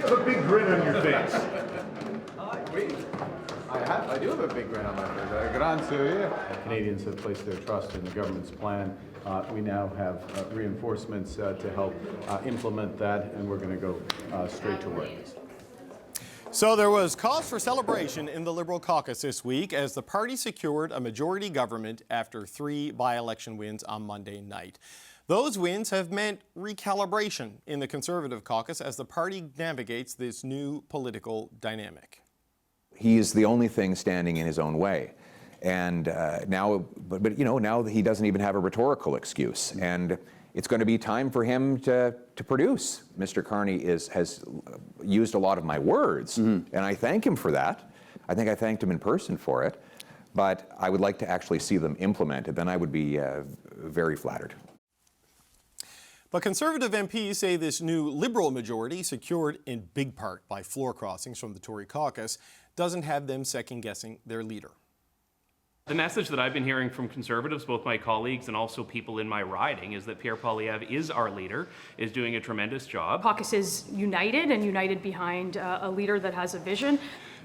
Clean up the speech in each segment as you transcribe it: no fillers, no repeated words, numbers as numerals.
have a big grin on your face. I do have a big grin on my face. Grand Syria. Canadians have placed their trust in the government's plan. We now have reinforcements to help implement that, and we're going to go straight to work. So there was cause for celebration in the Liberal caucus this week as the party secured a majority government after 3 by-election wins on Monday night. Those wins have meant recalibration in the Conservative caucus as the party navigates this new political dynamic. He's the only thing standing in his own way. And now he doesn't even have a rhetorical excuse. And it's going to be time for him to produce. Mr. Carney has used a lot of my words, and I thank him for that. I think I thanked him in person for it. But I would like to actually see them implemented. Then I would be very flattered. But Conservative MPs say this new Liberal majority, secured in big part by floor crossings from the Tory caucus, doesn't have them second-guessing their leader. The message that I've been hearing from Conservatives, both my colleagues and also people in my riding, is that Pierre Poilievre is our leader, is doing a tremendous job. Caucus is united and united behind a leader that has a vision.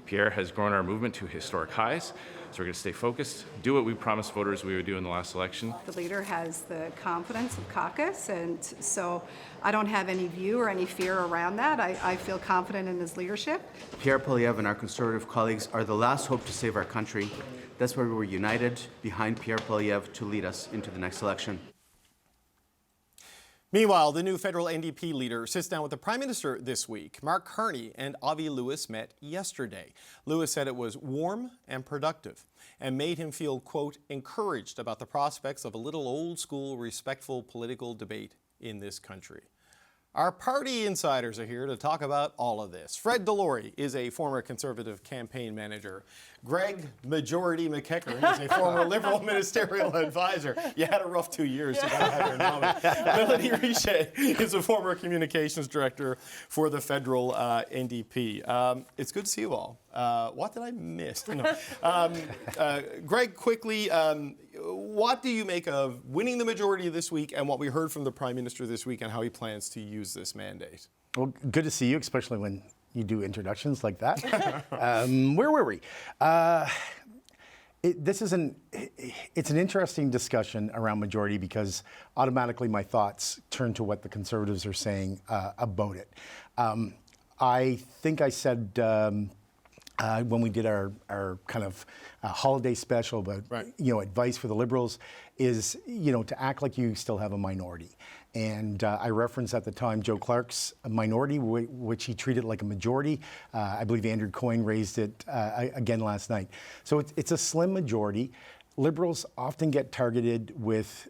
Pierre has grown our movement to historic highs, so we're going to stay focused, do what we promised voters we would do in the last election. The leader has the confidence of caucus, and so I don't have any view or any fear around that. I feel confident in his leadership. Pierre Poilievre and our Conservative colleagues are the last hope to save our country. That's why we're united behind Pierre Poilievre to lead us into the next election. Meanwhile, the new federal NDP leader sits down with the Prime Minister this week. Mark Carney and Avi Lewis met yesterday. Lewis said it was warm and productive and made him feel, quote, encouraged about the prospects of a little old-school, respectful political debate in this country. Our party insiders are here to talk about all of this. Fred Delory is a former Conservative campaign manager. Greg Majority McEachern is a former Liberal ministerial advisor. You had a rough 2 years to have your nominee. Melanie Richer is a former communications director for the federal NDP. It's good to see you all. What did I miss? No. Greg, quickly, what do you make of winning the majority this week and what we heard from the Prime Minister this week and how he plans to use this mandate? Well, good to see you, especially when you do introductions like that. Where were we? It's an interesting discussion around majority because automatically my thoughts turn to what the Conservatives are saying about it. I think I said when we did our kind of holiday special about advice for the Liberals is to act like you still have a minority. And I referenced at the time Joe Clark's minority, which he treated like a majority. I believe Andrew Coyne raised it again last night. So it's a slim majority. Liberals often get targeted with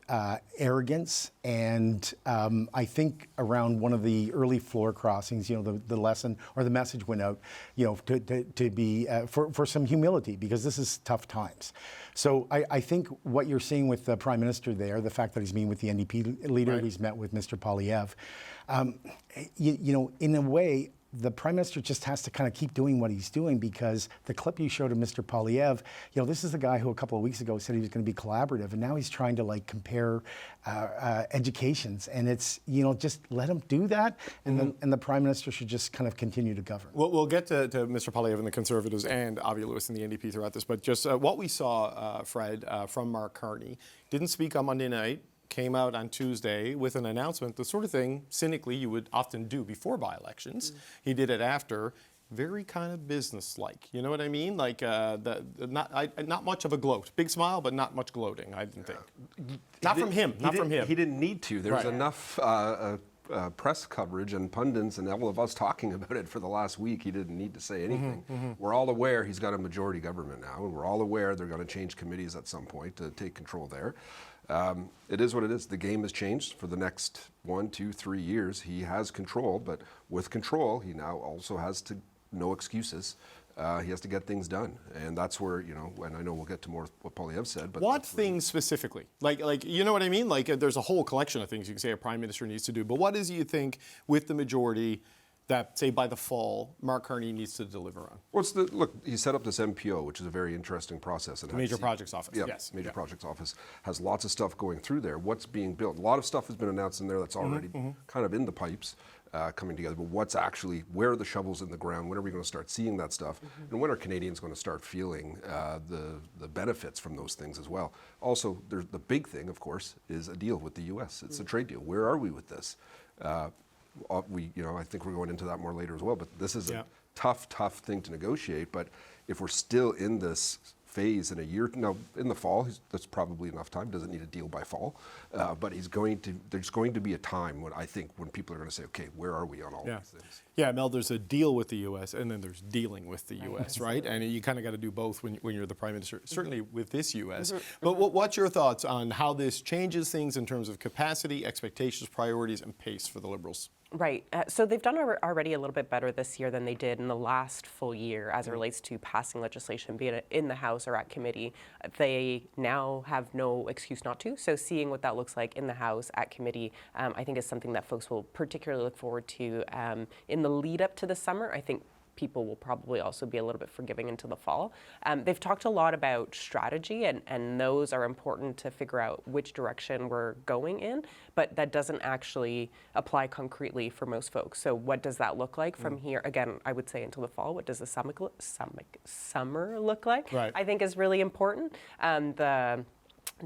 arrogance, and I think around one of the early floor crossings, the lesson or the message went out, to be for some humility because this is tough times. So I think what you're seeing with the Prime Minister there, the fact that he's meeting with the NDP leader, he's met with Mr. Poilievre, in a way, the Prime Minister just has to kind of keep doing what he's doing because the clip you showed of Mr. Poilievre, this is the guy who a couple of weeks ago said he was going to be collaborative, and now he's trying to compare educations, and it's just let him do that, and the Prime Minister should just kind of continue to govern. We'll get to Mr. Poilievre and the Conservatives and Avi Lewis and the NDP throughout this, but just what we saw, Fred, from Mark Carney, didn't speak on Monday night. Came out on Tuesday with an announcement, the sort of thing, cynically, you would often do before by-elections. He did it after. Very kind of business-like. You know what I mean? Not much of a gloat. Big smile, but not much gloating, I didn't think. Not from him. He didn't need to. There was enough press coverage and pundits and all of us talking about it for the last week. He didn't need to say anything. We're all aware he's got a majority government now, and we're all aware they're going to change committees at some point to take control there. It is what it is. The game has changed for the next 1, 2, 3 years. He has control, but with control, he now also has to no excuses. He has to get things done, and that's where and I know we'll get to more what Poilievre said. But what things specifically? Like you know what I mean? There's a whole collection of things you can say a Prime Minister needs to do. But what is it you think with the majority that, say, by the fall, Mark Carney needs to deliver on? Well, look, he set up this MPO, which is a very interesting process. The Major Projects Office, yes. Major Projects Office has lots of stuff going through there. What's being built? A lot of stuff has been announced in there that's already kind of in the pipes. coming together, but where are the shovels in the ground? When are we going to start seeing that stuff? And when are Canadians going to start feeling the benefits from those things as well? Also, the big thing, of course, is a deal with the U.S. It's a trade deal. Where are we with this? I think we're going into that more later as well, but this is a tough thing to negotiate. But if we're still in this phase in a year, no, in the fall, that's probably enough time, doesn't need a deal by fall, but there's going to be a time when people are going to say, okay, where are we on all these things? Yeah, Mel, there's a deal with the U.S. and then there's dealing with the U.S., right? And you kind of got to do both when you're the Prime Minister, certainly with this U.S. But what's your thoughts on how this changes things in terms of capacity, expectations, priorities, and pace for the Liberals? Right. So they've done already a little bit better this year than they did in the last full year as it relates to passing legislation, be it in the House or at committee. They now have no excuse not to. So seeing what that looks like in the House, at committee, I think is something that folks will particularly look forward to in the lead up to the summer. I think people will probably also be a little bit forgiving into the fall. They've talked a lot about strategy, and those are important to figure out which direction we're going in, but that doesn't actually apply concretely for most folks. So what does that look like from here? Again, I would say until the fall, what does the summer look like? Right. I think is really important.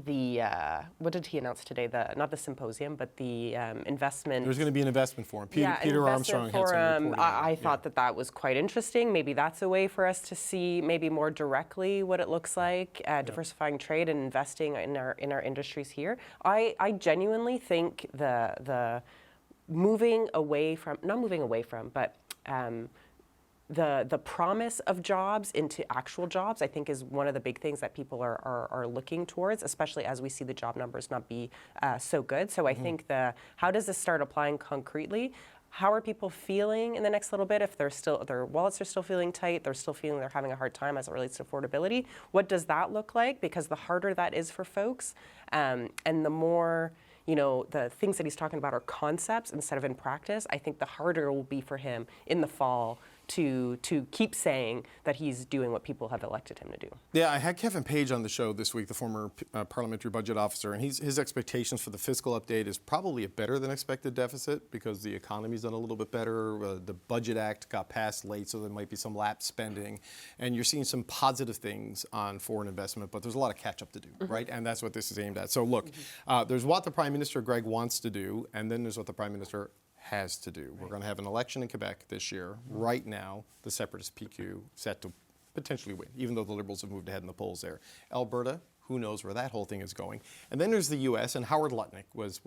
What did he announce today? Not the symposium, but the investment. There's going to be an investment forum. Peter Armstrong forum. had some reporting. I thought that was quite interesting. Maybe that's a way for us to see maybe more directly what it looks like, diversifying trade and investing in our industries here. I genuinely think the the promise of jobs into actual jobs, I think, is one of the big things that people are looking towards, especially as we see the job numbers not be so good. So I think how does this start applying concretely? How are people feeling in the next little bit if their wallets are still feeling tight, they're still feeling they're having a hard time as it relates to affordability? What does that look like? Because the harder that is for folks, and the more the things that he's talking about are concepts instead of in practice, I think the harder it will be for him in the fall to keep saying that he's doing what people have elected him to do. Yeah, I had Kevin Page on the show this week, the former parliamentary budget officer, and his expectations for the fiscal update is probably a better than expected deficit because the economy's done a little bit better. The Budget Act got passed late, so there might be some lapsed spending, and you're seeing some positive things on foreign investment, but there's a lot of catch up to do, right? And that's what this is aimed at. So look, there's what the Prime Minister, Greg, wants to do, and then there's what the Prime Minister has to do. We're going to have an election in Quebec this year. Right now, the Separatist PQ set to potentially win, even though the Liberals have moved ahead in the polls there. Alberta, who knows where that whole thing is going. And then there's the U.S., and Howard Lutnick was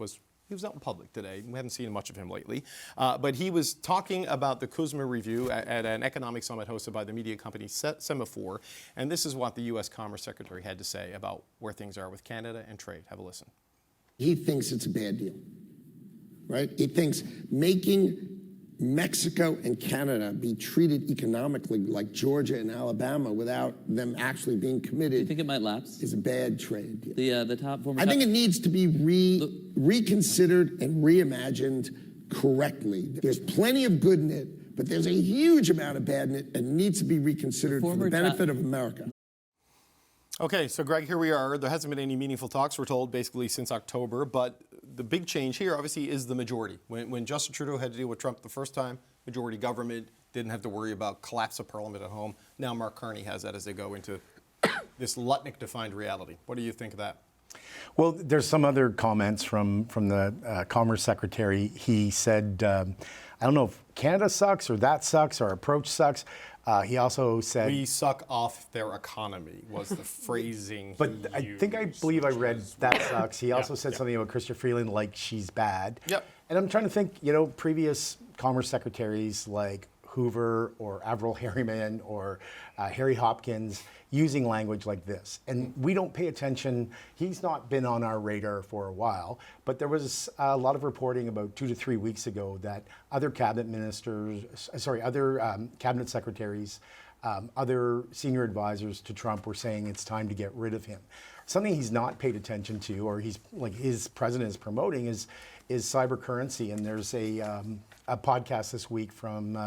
out in public today. We haven't seen much of him lately. But he was talking about the Kuzma Review at an economic summit hosted by the media company Semaphore. And this is what the U.S. Commerce Secretary had to say about where things are with Canada and trade. Have a listen. He thinks it's a bad deal. Right? He thinks making Mexico and Canada be treated economically like Georgia and Alabama without them actually being committed. You think it might lapse? Is a bad trade deal. I think it needs to be reconsidered and reimagined correctly. There's plenty of good in it, but there's a huge amount of bad in it and needs to be reconsidered for the benefit of America. Okay, so Greg, here we are. There hasn't been any meaningful talks, we're told, basically since October, but the big change here, obviously, is the majority. When Justin Trudeau had to deal with Trump the first time, majority government, didn't have to worry about collapse of Parliament at home. Now Mark Carney has that as they go into this Lutnick-defined reality. What do you think of that? Well, there's some other comments from the Commerce Secretary. He said, I don't know if Canada sucks or that sucks, our approach sucks. He also said, we suck off their economy was the phrasing. But I believe I read that sucks. He also said something about Chrystia Freeland like she's bad. Yep. And I'm trying to think, previous Commerce Secretaries like Hoover or Avril Harriman or Harry Hopkins using language like this. And we don't pay attention. He's not been on our radar for a while, but there was a lot of reporting about 2 to 3 weeks ago that other cabinet cabinet secretaries, other senior advisors to Trump were saying it's time to get rid of him. Something he's not paid attention to, or his president is promoting, is cyber currency. And there's a podcast this week from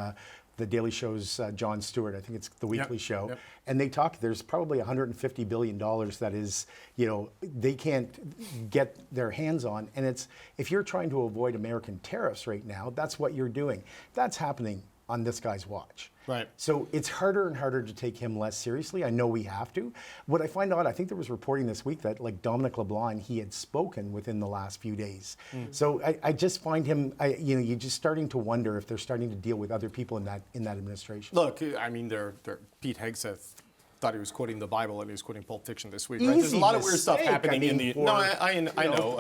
the Daily Show's Jon Stewart, I think it's the weekly show, yep. and they talk, there's probably $150 billion that is, they can't get their hands on. And it's, if you're trying to avoid American tariffs right now, that's what you're doing. That's happening on this guy's watch. Right. So it's harder and harder to take him less seriously. I know we have to. What I find odd, I think there was reporting this week that like Dominic LeBlanc, he had spoken within the last few days. So I just find him, you're just starting to wonder if they're starting to deal with other people in that administration. Look, I mean, Pete Hegseth thought he was quoting the Bible and he was quoting Pulp Fiction this week. Right? There's a lot of weird stuff happening in the. No, I know.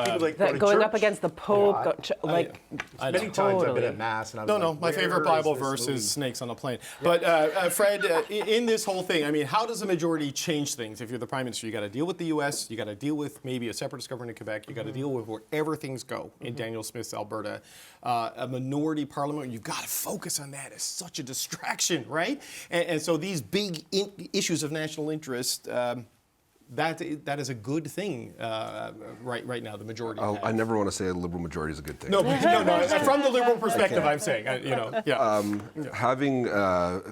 Going up against the Pope, Many times I've been at Mass and I was No, my favorite Bible verse is snakes on a plane. Yeah. But Fred, in this whole thing, I mean, how does a majority change things? If you're the Prime Minister, you got to deal with the U.S., you got to deal with maybe a separatist government in Quebec, you got to deal with wherever things go in Daniel Smith's Alberta. A minority parliament, you've got to focus on that. It's such a distraction, right? And so these big issues of national interest, that is a good thing right now, the majority. I never want to say a Liberal majority is a good thing. No, from the Liberal perspective, I'm saying, Having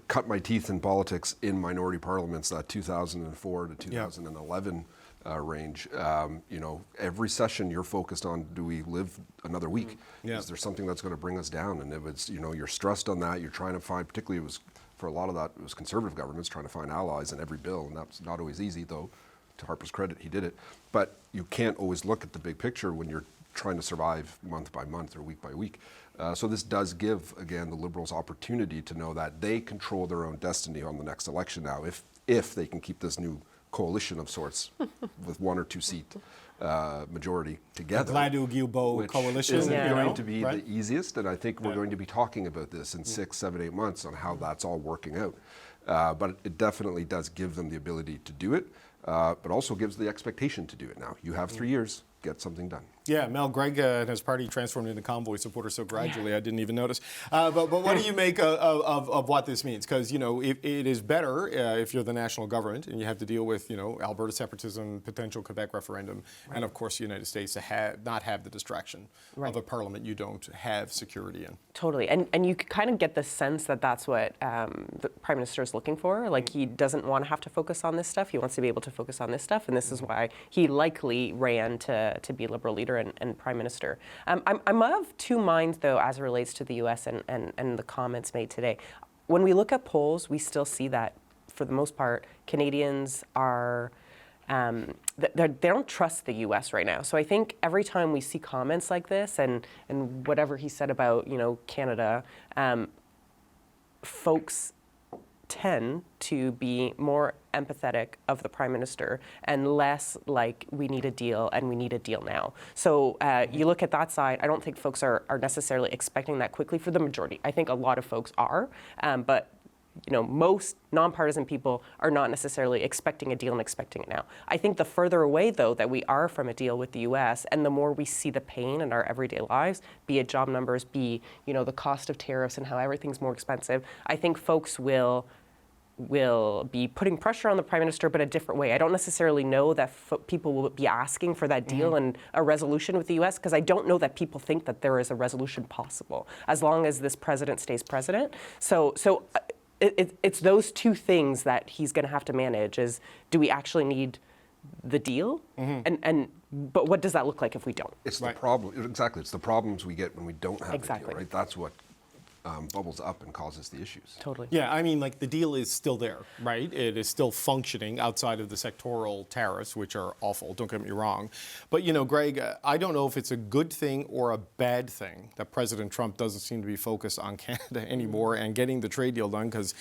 cut my teeth in politics in minority parliaments, that 2004 to 2011 range, every session you're focused on, do we live another week? Yeah. Is there something that's going to bring us down? And if it's, you're stressed on that, you're trying to find, particularly it was, for a lot of that, it was Conservative governments trying to find allies in every bill, and that's not always easy, though. To Harper's credit, he did it. But you can't always look at the big picture when you're trying to survive month by month or week by week. So this does give, again, the Liberals opportunity to know that they control their own destiny on the next election now, if they can keep this new coalition of sorts with 1 or 2 seat majority together. The Gladu-Guilbeault coalition isn't going to be the easiest, and I think we're going to be talking about this in 6, 7, 8 months on how that's all working out. But it definitely does give them the ability to do it, but also gives the expectation to do it now. You have 3 years, get something done. Yeah, Mel, Greg and his party transformed into convoy supporters so gradually I didn't even notice. But what do you make of what this means? Because, it is better if you're the national government and you have to deal with, Alberta separatism, potential Quebec referendum, and of course the United States to not have the distraction of a parliament you don't have security in. Totally. And you kind of get the sense that that's what the Prime Minister is looking for. Like, he doesn't want to have to focus on this stuff. He wants to be able to focus on this stuff. And this is why he likely ran to be Liberal leader and Prime Minister. I'm of two minds, though, as it relates to the U.S. and the comments made today. When we look at polls, we still see that, for the most part, Canadians are they don't trust the U.S. right now. So I think every time we see comments like this and whatever he said about Canada, folks tend to be more empathetic of the Prime Minister and less like, we need a deal and we need a deal now. So you look at that side, I don't think folks are necessarily expecting that quickly for the majority. I think a lot of folks are, but most nonpartisan people are not necessarily expecting a deal and expecting it now. I think the further away, though, that we are from a deal with the U.S. and the more we see the pain in our everyday lives, be it job numbers, be the cost of tariffs and how everything's more expensive, I think folks will be putting pressure on the Prime Minister, but a different way. I don't necessarily know that people will be asking for that deal and a resolution with the U.S., because I don't know that people think that there is a resolution possible as long as this president stays president. So it's those two things that he's going to have to manage. Is, do we actually need the deal? But what does that look like if we don't? It's the problem. Exactly. It's the problems we get when we don't have a deal, right? That's what bubbles up and causes the issues. Totally. Yeah, I mean, the deal is still there, right? It is still functioning outside of the sectoral tariffs, which are awful, don't get me wrong. But, Greg, I don't know if it's a good thing or a bad thing that President Trump doesn't seem to be focused on Canada anymore and getting the trade deal done, because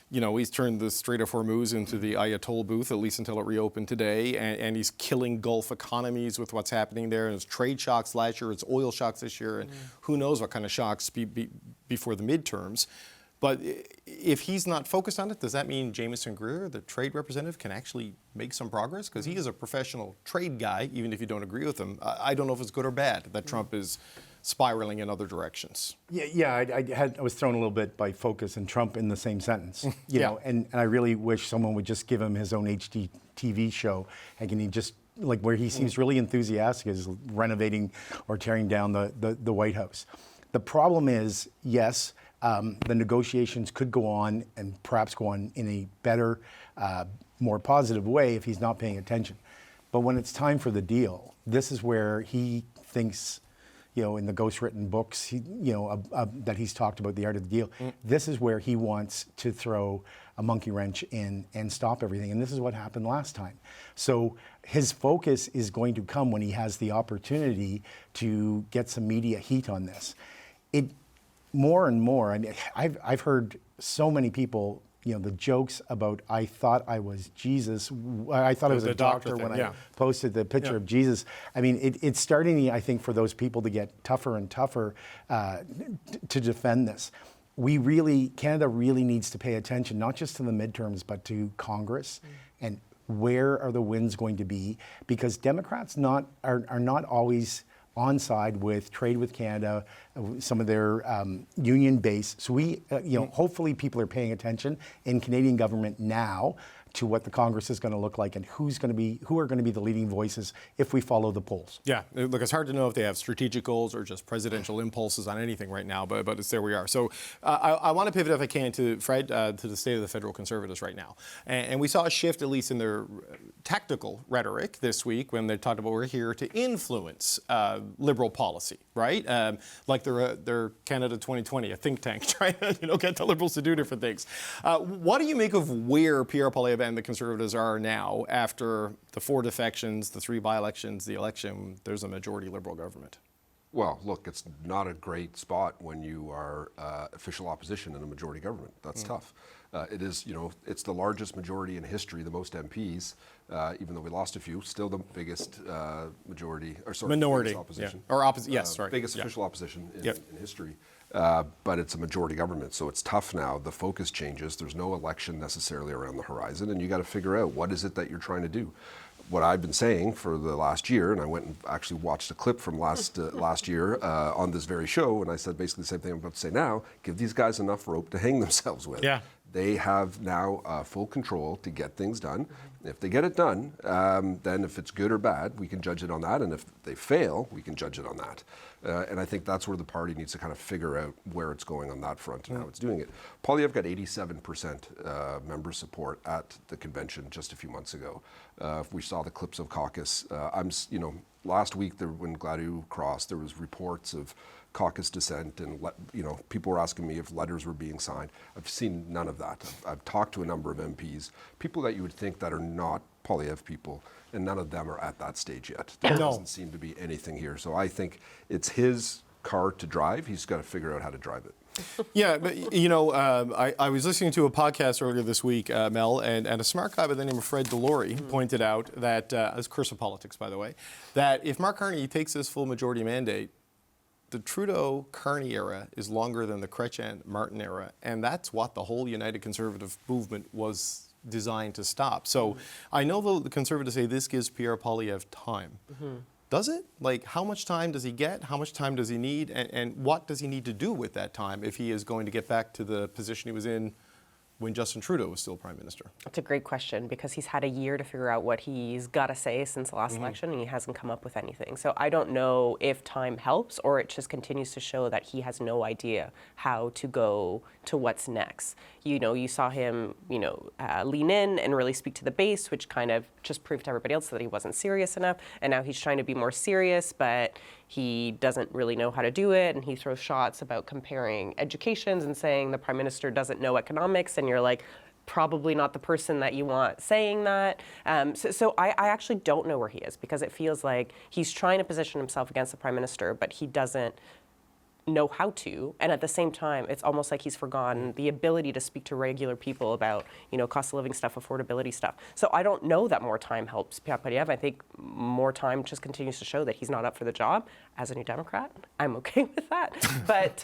he's turned the Strait of Hormuz into the Ayatollah booth, at least until it reopened today, and he's killing Gulf economies with what's happening there. And it's trade shocks last year, it's oil shocks this year, and who knows what kind of shocks before the midterms. But if he's not focused on it, does that mean Jamieson Greer, the trade representative, can actually make some progress? Because he is a professional trade guy, even if you don't agree with him. I don't know if it's good or bad that Trump is spiraling in other directions. I was thrown a little bit by focus and Trump in the same sentence. You know, and I really wish someone would just give him his own HGTV show, and can he just, where he seems really enthusiastic is renovating or tearing down the White House. The problem is, yes, the negotiations could go on and perhaps go on in a better, more positive way if he's not paying attention. But when it's time for the deal, this is where he thinks, in the ghostwritten books, that he's talked about, the art of the deal, this is where he wants to throw a monkey wrench in and stop everything. And this is what happened last time. So his focus is going to come when he has the opportunity to get some media heat on this. More and more, I mean, I've heard so many people, the jokes about, I thought I was Jesus. I thought I was a doctor when I posted the picture of Jesus. I mean, it's starting, I think, for those people to get tougher and tougher to defend this. Canada really needs to pay attention, not just to the midterms, but to Congress and where are the wins going to be, because Democrats are not always on side with trade with Canada, some of their union base. So hopefully people are paying attention in Canadian government now to what the Congress is going to look like and who are going to be the leading voices if we follow the polls. Yeah, look, it's hard to know if they have strategic goals or just presidential impulses on anything right now, but it's there we are. So I want to pivot, if I can, to Fred, to the state of the federal Conservatives right now. And we saw a shift, at least in their tactical rhetoric this week, when they talked about we're here to influence Liberal policy, right? Like they're Canada 2020, a think tank trying to get the Liberals to do different things. What do you make of where Pierre Poilievre and the Conservatives are now after the 4 defections, the 3 by-elections, the election? There's a majority Liberal government. Well, look, it's not a great spot when you are official opposition in a majority government. That's tough. It is, it's the largest majority in history, the most MPs, even though we lost a few, still the biggest minority, biggest opposition. Yeah. Or opposite, yes, sorry. Biggest official opposition in history. But it's a majority government, so it's tough now. The focus changes. There's no election necessarily around the horizon, and you got to figure out what is it that you're trying to do. What I've been saying for the last year, and I went and actually watched a clip from last year on this very show, and I said basically the same thing I'm about to say now, give these guys enough rope to hang themselves with. Yeah. They have now full control to get things done. If they get it done, then if it's good or bad, we can judge it on that. And if they fail, we can judge it on that. And I think that's where the party needs to kind of figure out where it's going on that front and how it's doing it. Poilievre got 87% member support at the convention just a few months ago. We saw the clips of caucus. Last week when Gladue crossed, there was reports of caucus dissent, and people were asking me if letters were being signed. I've seen none of that. I've talked to a number of MPs, people that you would think that are not Poilievre people, and none of them are at that stage yet. There doesn't seem to be anything here. So I think it's his car to drive. He's got to figure out how to drive it. Yeah, but I was listening to a podcast earlier this week, Mel, and a smart guy by the name of Fred Delory pointed out that, as Curse of Politics, by the way, that if Mark Carney takes this full majority mandate, the Trudeau-Carney era is longer than the Chrétien-Martin era, and that's what the whole United Conservative movement was designed to stop. So I know the Conservatives say this gives Pierre Poilievre time. Does it? Like, how much time does he get? How much time does he need? And what does he need to do with that time if he is going to get back to the position he was in when Justin Trudeau was still Prime Minister? That's a great question, because he's had a year to figure out what he's got to say since the last election, and he hasn't come up with anything. So I don't know if time helps or it just continues to show that he has no idea how to go to what's next. You saw him, lean in and really speak to the base, which kind of just proved to everybody else that he wasn't serious enough. And now he's trying to be more serious, but he doesn't really know how to do it. And he throws shots about comparing educations and saying the Prime Minister doesn't know economics. And you're like, probably not the person that you want saying that. So I actually don't know where he is, because it feels like he's trying to position himself against the Prime Minister, but he doesn't know how to, and at the same time, it's almost like he's forgotten the ability to speak to regular people about, cost of living stuff, affordability stuff. So I don't know that more time helps Pierre Poilievre. I think more time just continues to show that he's not up for the job. As a New Democrat, I'm okay with that. But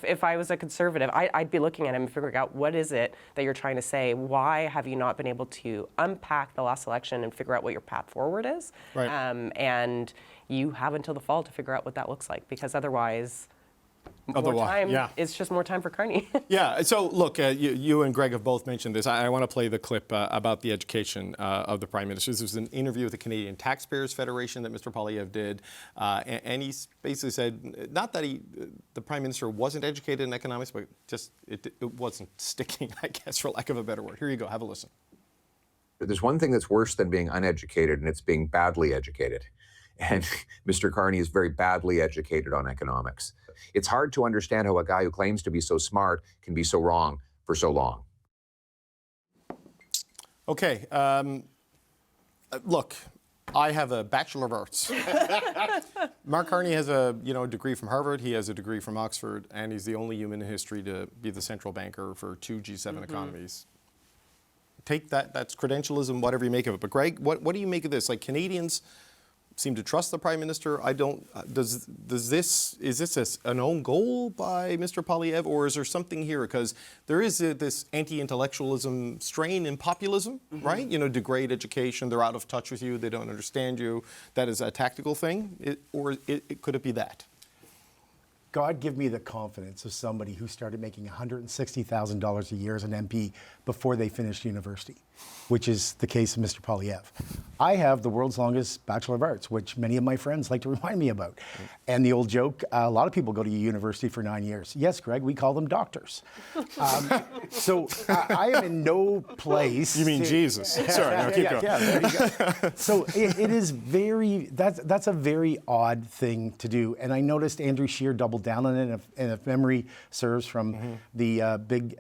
if I was a Conservative, I'd be looking at him and figuring out, what is it that you're trying to say? Why have you not been able to unpack the last election and figure out what your path forward is? Right. And you have until the fall to figure out what that looks like, because otherwise, more time. Yeah. It's just more time for Carney. Yeah, so look, you and Greg have both mentioned this. I want to play the clip about the education of the Prime Minister. This was an interview with the Canadian Taxpayers Federation that Mr. Poilievre did, and he basically said, not that the Prime Minister wasn't educated in economics, but just it wasn't sticking, I guess, for lack of a better word. Here you go, have a listen. There's one thing that's worse than being uneducated, and it's being badly educated. And Mr. Carney is very badly educated on economics. It's hard to understand how a guy who claims to be so smart can be so wrong for so long. Okay, look, I have a Bachelor of Arts. Mark Carney has a degree from Harvard, he has a degree from Oxford, and he's the only human in history to be the central banker for 2 G7 economies. Take that, that's credentialism, whatever you make of it. But Greg, what do you make of this? Like, Canadians seem to trust the Prime Minister. I don't, is this an own goal by Mr. Poilievre, or is there something here? Because there is this anti-intellectualism strain in populism, right? Degrade education, they're out of touch with you, they don't understand you. That is a tactical thing, could it be that? God give me the confidence of somebody who started making $160,000 a year as an MP before they finished university, which is the case of Mr. Poilievre. I have the world's longest Bachelor of Arts, which many of my friends like to remind me about. And the old joke, a lot of people go to university for 9 years. Yes, Greg, we call them doctors. So I am in no place. You mean Jesus. Sorry, no, keep going. Yeah, there you go. So it is that's a very odd thing to do. And I noticed Andrew Scheer doubled down on it, and if memory serves from the big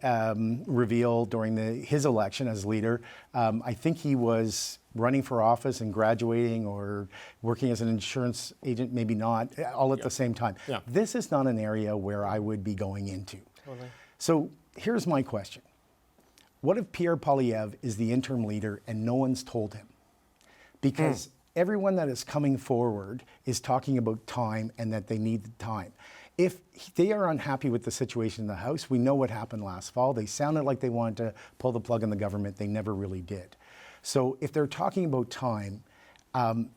reveal during his election as leader, I think he was running for office and graduating or working as an insurance agent, maybe not, all at the same time. Yeah. This is not an area where I would be going into. Totally. So here's my question. What if Pierre Poilievre is the interim leader and no one's told him? Because everyone that is coming forward is talking about time and that they need the time. If they are unhappy with the situation in the House, we know what happened last fall. They sounded like they wanted to pull the plug on the government. They never really did. So if they're talking about time,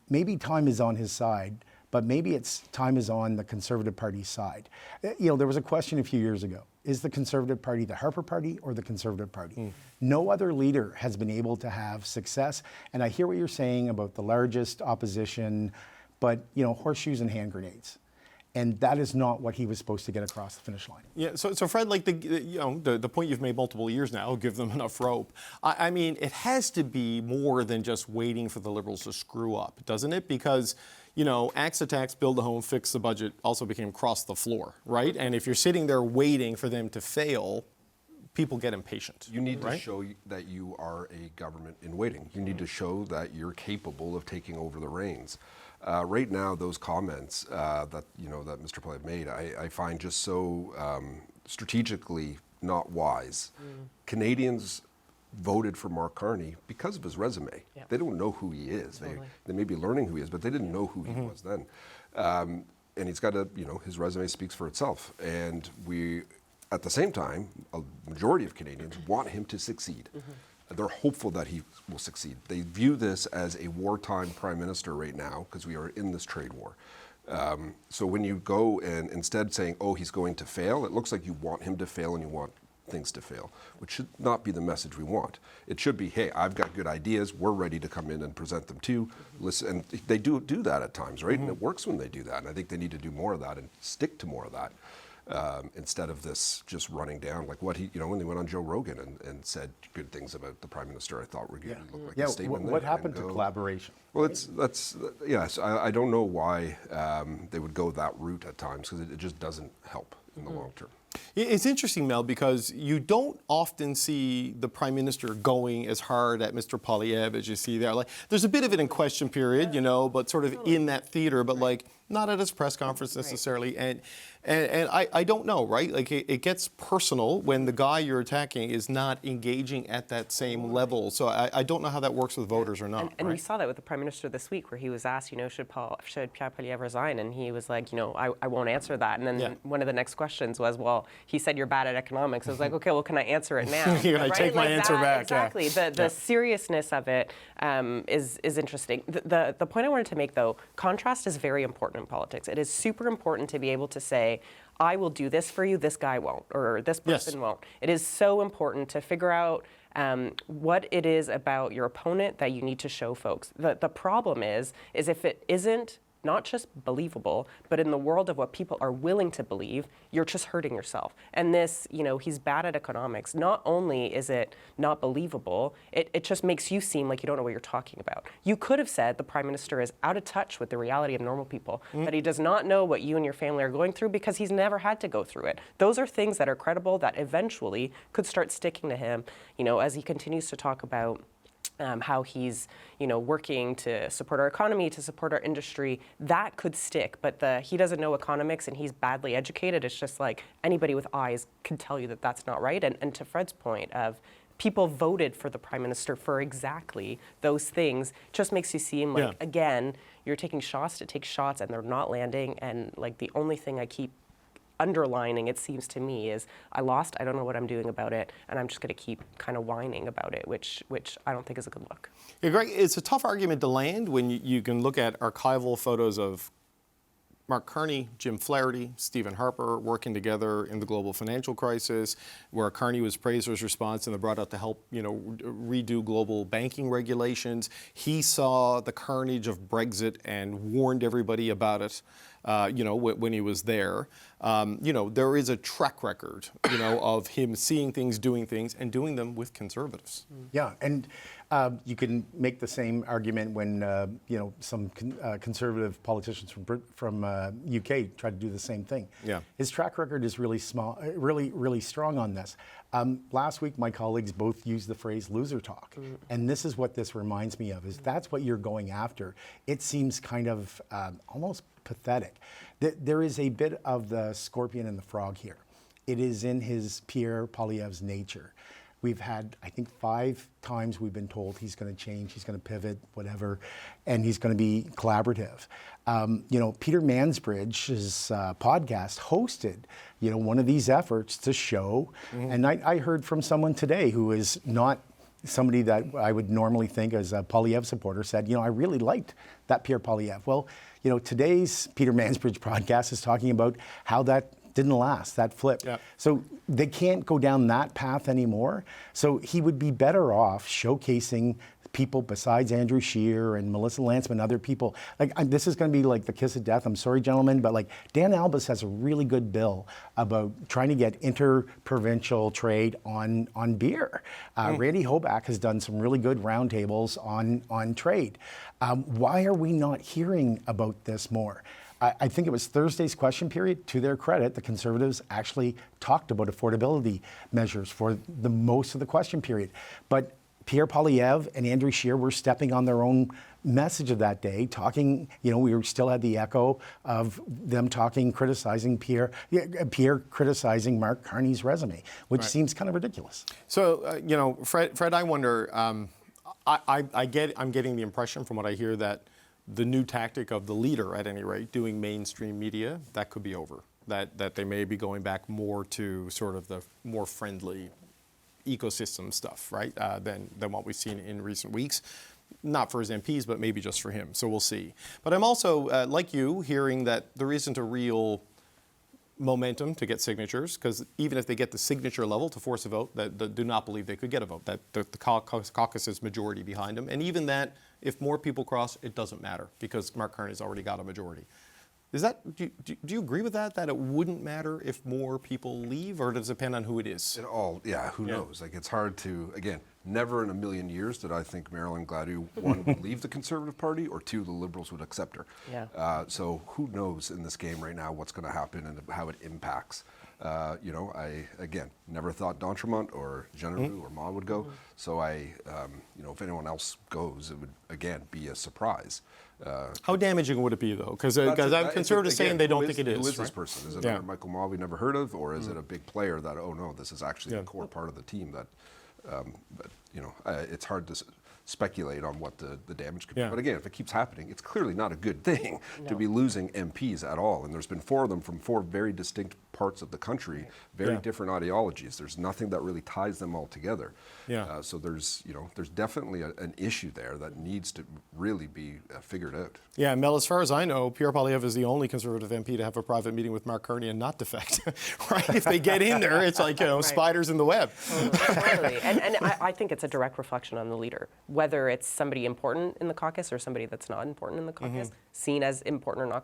maybe time is on his side, but maybe time is on the Conservative Party's side. There was a question a few years ago. Is the Conservative Party the Harper Party or the Conservative Party? No other leader has been able to have success. And I hear what you're saying about the largest opposition, but horseshoes and hand grenades. And that is not what he was supposed to get across the finish line. Yeah, so Fred, like the point you've made multiple years now, give them enough rope. I mean, it has to be more than just waiting for the Liberals to screw up, doesn't it? Because, axe to tax, build a home, fix the budget also became cross the floor, right? And if you're sitting there waiting for them to fail, people get impatient. You need to show that you are a government in waiting. You need to show that you're capable of taking over the reins. Right now, those comments that Mr. Poilievre made, I find just so strategically not wise. Canadians voted for Mark Carney because of his resume. Yeah. They don't know who he is. Totally. They may be learning who he is, but they didn't know who he was then. And he's got his resume speaks for itself. And at the same time, a majority of Canadians want him to succeed. They're hopeful that he will succeed. They view this as a wartime prime minister right now because we are in this trade war. So when you go and instead saying, oh, he's going to fail, it looks like you want him to fail and you want things to fail, which should not be the message we want. It should be, hey, I've got good ideas, we're ready to come in and present them to you. Listen, and they do that at times, right? And it works when they do that. And I think they need to do more of that and stick to more of that. Instead of this just running down, like what when they went on Joe Rogan and said good things about the Prime Minister, I thought were good. It looked like a statement. What happened to collaboration? Well, yes. I don't know why they would go that route at times because it just doesn't help in the long term. It's interesting, Mel, because you don't often see the Prime Minister going as hard at Mr. Poilievre as you see there. Like, there's a bit of it in question period, but sort of in that theater, but like not at his press conference necessarily. And I don't know, right? Like it gets personal when the guy you're attacking is not engaging at that same level. So I don't know how that works with voters or not. And we saw that with the Prime Minister this week, where he was asked, should Pierre Poilievre resign? And he was like, I won't answer that. And then one of the next questions was, well, he said you're bad at economics. I was like, okay, well, can I answer it now? I take my answer back. Exactly. The seriousness of it is interesting. The point I wanted to make, though, contrast is very important in politics. It is super important to be able to say, I will do this for you, this guy won't, or this person won't. It is so important to figure out what it is about your opponent that you need to show folks. The problem is if it isn't not just believable, but in the world of what people are willing to believe, you're just hurting yourself. And this, he's bad at economics. Not only is it not believable, it just makes you seem like you don't know what you're talking about. You could have said the Prime Minister is out of touch with the reality of normal people, that he does not know what you and your family are going through because he's never had to go through it. Those are things that are credible that eventually could start sticking to him, as he continues to talk about how he's, working to support our economy, to support our industry. That could stick, but he doesn't know economics and he's badly educated. It's just like anybody with eyes can tell you that that's not right. And to Fred's point of people voted for the Prime Minister for exactly those things, just makes you seem like, again, you're taking shots to take shots and they're not landing. And like the only thing I keep underlining, it seems to me, is I lost, I don't know what I'm doing about it, and I'm just going to keep kind of whining about it, which I don't think is a good look. Yeah, Greg, it's a tough argument to land when you can look at archival photos of Mark Carney, Jim Flaherty, Stephen Harper working together in the global financial crisis, where Carney was praised for his response and they brought out to help, redo global banking regulations. He saw the carnage of Brexit and warned everybody about it. When he was there, there is a track record, of him seeing things, and doing them with conservatives. Yeah, and you can make the same argument when, some conservative politicians from UK tried to do the same thing. Yeah. His track record is really really strong on this. Last week, my colleagues both used the phrase loser talk. And this is what this reminds me of, is that's what you're going after. It seems kind of almost pathetic. There is a bit of the scorpion and the frog here. It is in his Pierre Poilievre's nature. We've had, I think, 5 times we've been told he's going to change, he's going to pivot, whatever, and he's going to be collaborative. Peter Mansbridge's podcast hosted, one of these efforts to show, and I heard from someone today who is not somebody that I would normally think as a Poilievre supporter, said, I really liked that Pierre Poilievre. Well, today's Peter Mansbridge podcast is talking about how that didn't last, that flip. Yep. So they can't go down that path anymore. So he would be better off showcasing people besides Andrew Scheer and Melissa Lantsman, other people. This is going to be like the kiss of death. I'm sorry, gentlemen, but Dan Albus has a really good bill about trying to get inter-provincial trade on beer. Randy Hoback has done some really good roundtables on trade. Why are we not hearing about this more? I think it was Thursday's question period. To their credit, the Conservatives actually talked about affordability measures for the most of the question period. But Pierre Poilievre and Andrew Scheer were stepping on their own message of that day, talking, we still had the echo of them criticizing Pierre criticizing Mark Carney's resume, which seems kind of ridiculous. So, Fred, I wonder, I'm getting the impression from what I hear that the new tactic of the leader, at any rate, doing mainstream media, that could be over. That they may be going back more to sort of the more friendly ecosystem stuff, right, than what we've seen in recent weeks. Not for his MPs, but maybe just for him. So we'll see. But I'm also, like you, hearing that there isn't a real momentum to get signatures, because even if they get the signature level to force a vote, that do not believe they could get a vote, that the caucus is majority behind them. And even that, if more people cross, it doesn't matter, because Mark Carney's already got a majority. Do you agree with that it wouldn't matter if more people leave, or does it depend on who it is? Who knows? It's hard to, again, never in a million years did I think Marilyn Gladu, one, would leave the Conservative Party, or 2, the Liberals would accept her. Yeah. So who knows in this game right now what's going to happen and how it impacts. I, again, never thought d'Entremont or Genevieve or Ma would go. So if anyone else goes, it would, again, be a surprise. How damaging would it be, though? Because Conservatives saying they don't think it is. Who is this person? Is it Michael Ma we never heard of, or is it a big player that, oh no, this is actually a core part of the team that But it's hard to speculate on what the damage could Yeah. be. But again, if it keeps happening, it's clearly not a good thing to be losing MPs at all. And there's been 4 of them from 4 very distinct parts of the country, very different ideologies. There's nothing that really ties them all together. Yeah. So there's definitely an issue there that needs to really be figured out. Yeah, Mel, as far as I know, Pierre Poilievre is the only Conservative MP to have a private meeting with Mark Carney and not defect, right? If they get in there, it's like, spiders in the web. Totally. And I think it's a direct reflection on the leader, whether it's somebody important in the caucus or somebody that's not important in the caucus, seen as important or not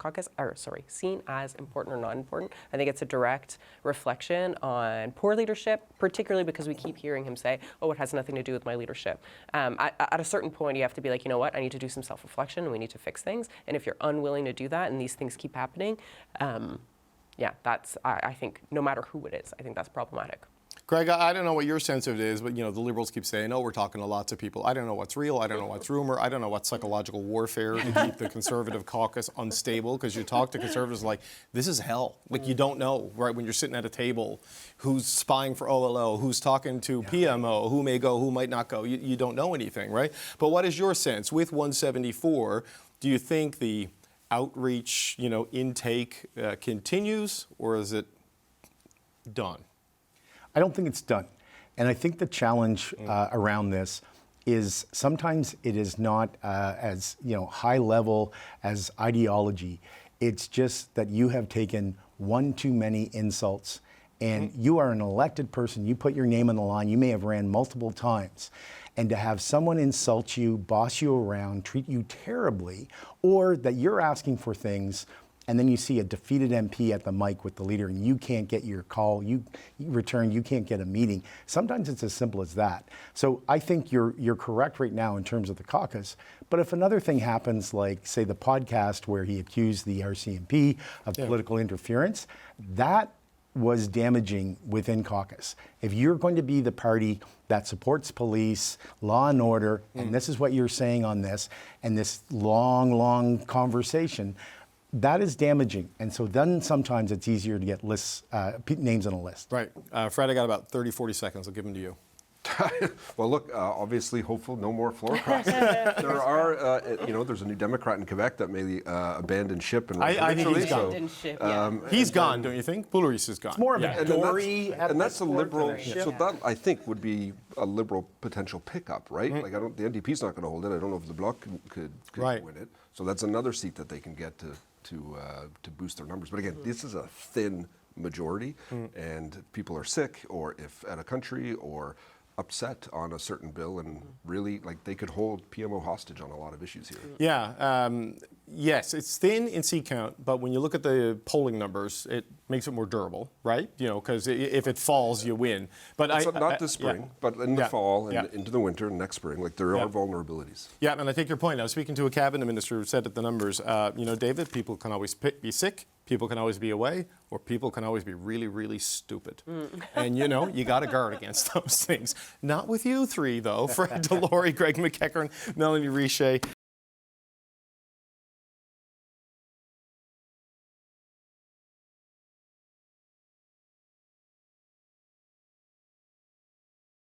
seen as important or not important. I think it's a direct reflection on poor leadership, particularly because we keep hearing him say, oh, it has nothing to do with my leadership. At a certain point, you have to be like, you know what, I need to do some self-reflection and we need to fix things. And if you're unwilling to do that and these things keep happening, I think no matter who it is, I think that's problematic. Greg, I don't know what your sense of it is, but the Liberals keep saying, oh, we're talking to lots of people. I don't know what's real. I don't know what's rumor. I don't know what's psychological warfare to keep the Conservative caucus unstable, because you talk to Conservatives like, this is hell. Like, you don't know, right, when you're sitting at a table, who's spying for OLO, who's talking to PMO, who may go, who might not go. You don't know anything, right? But what is your sense? With 174, do you think the outreach, intake continues, or is it done? I don't think it's done. And I think the challenge around this is sometimes it is not as high level as ideology. It's just that you have taken one too many insults, and you are an elected person. You put your name on the line. You may have ran multiple times. And to have someone insult you, boss you around, treat you terribly, or that you're asking for things, and then you see a defeated MP at the mic with the leader and you can't get your call, you can't get a meeting. Sometimes it's as simple as that. So I think you're correct right now in terms of the caucus, but if another thing happens, like say the podcast where he accused the RCMP of political interference, that was damaging within caucus. If you're going to be the party that supports police, law and order, and this is what you're saying on this, and this long conversation, that is damaging. And so then sometimes it's easier to get lists, names on a list. Right. Fred, I got about 30, 40 seconds. I'll give them to you. Well, look, obviously hopeful no more floor crossing. There are, there's a new Democrat in Quebec that may abandon ship. And I think he's gone. Abandon ship, He's gone, don't you think? Boulerice is gone. It's more of a story. And that's a liberal, so that I think would be a liberal potential pickup, right? Like the NDP's not going to hold it. I don't know if the Bloc could win it. So that's another seat that they can get to boost their numbers. But again, this is a thin majority, and people are sick, or if at a country, or upset on a certain bill, and really, they could hold PMO hostage on a lot of issues here. Yeah, yes, it's thin in seat count, but when you look at the polling numbers, it makes it more durable, right? Because if it falls, you win. But not this spring, but in the fall and into the winter and next spring, there are vulnerabilities. Yeah, and I take your point. I was speaking to a cabinet minister who said that the numbers, David, people can always be sick, people can always be away, or people can always be really, really stupid. And you got to guard against those things. Not with you three, though. Fred Delory, Greg McEachern, Melanie Richer.